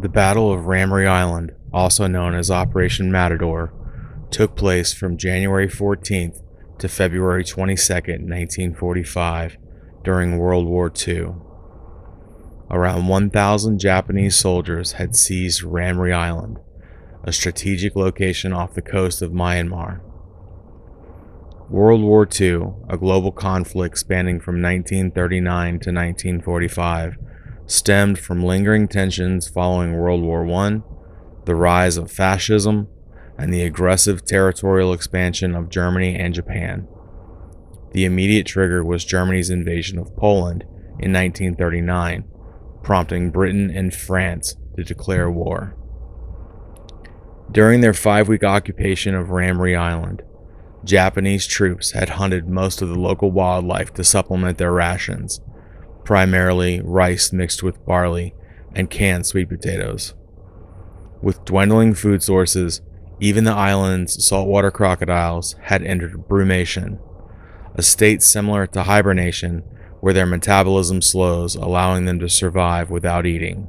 The Battle of Ramree Island, also known as Operation Matador, took place from January 14th to February 22nd, 1945, during World War II. Around 1,000 Japanese soldiers had seized Ramree Island, a strategic location off the coast of Myanmar. World War II, a global conflict spanning from 1939 to 1945, stemmed from lingering tensions following World War I, the rise of fascism, and the aggressive territorial expansion of Germany and Japan. The immediate trigger was Germany's invasion of Poland in 1939, prompting Britain and France to declare war. During their 5-week occupation of Ramree Island, Japanese troops had hunted most of the local wildlife to supplement their rations, primarily rice mixed with barley and canned sweet potatoes. With dwindling food sources, even the island's saltwater crocodiles had entered brumation, a state similar to hibernation where their metabolism slows, allowing them to survive without eating.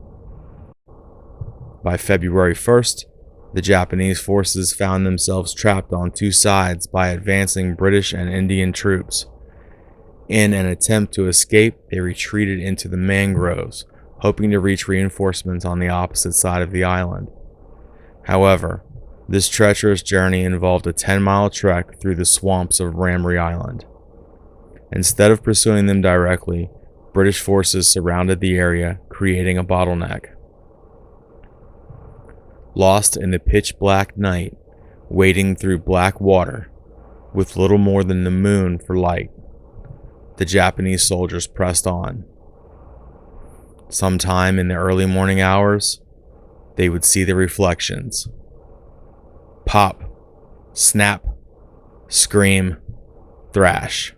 By February 1st, the Japanese forces found themselves trapped on two sides by advancing British and Indian troops. In an attempt to escape, they retreated into the mangroves, hoping to reach reinforcements on the opposite side of the island. However, this treacherous journey involved a 10-mile trek through the swamps of Ramree Island. Instead of pursuing them directly, British forces surrounded the area, creating a bottleneck. Lost in the pitch-black night, wading through black water, with little more than the moon for light, the Japanese soldiers pressed on. Sometime in the early morning hours, they would see the reflections. Pop, snap, scream, thrash.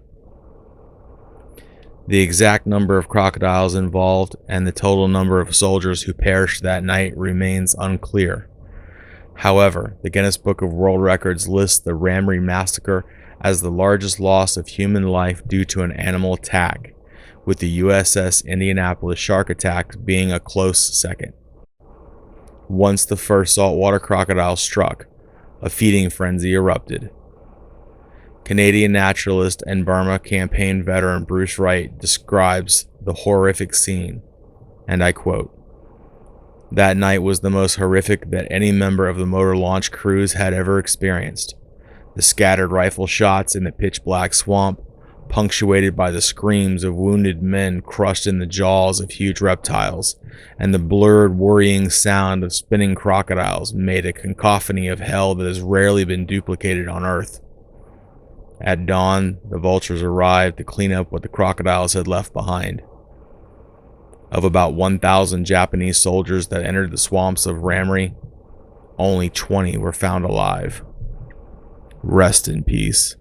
The exact number of crocodiles involved and the total number of soldiers who perished that night remains unclear. However, the Guinness Book of World Records lists the Ramree massacre as the largest loss of human life due to an animal attack, with the USS Indianapolis shark attack being a close second. Once the first saltwater crocodile struck, a feeding frenzy erupted. Canadian naturalist and Burma campaign veteran Bruce Wright describes the horrific scene, and I quote, "That night was the most horrific that any member of the motor launch crews had ever experienced. The scattered rifle shots in the pitch-black swamp, punctuated by the screams of wounded men crushed in the jaws of huge reptiles, and the blurred, worrying sound of spinning crocodiles made a cacophony of hell that has rarely been duplicated on Earth. At dawn, the vultures arrived to clean up what the crocodiles had left behind. Of about 1,000 Japanese soldiers that entered the swamps of Ramree, only 20 were found alive. Rest in peace."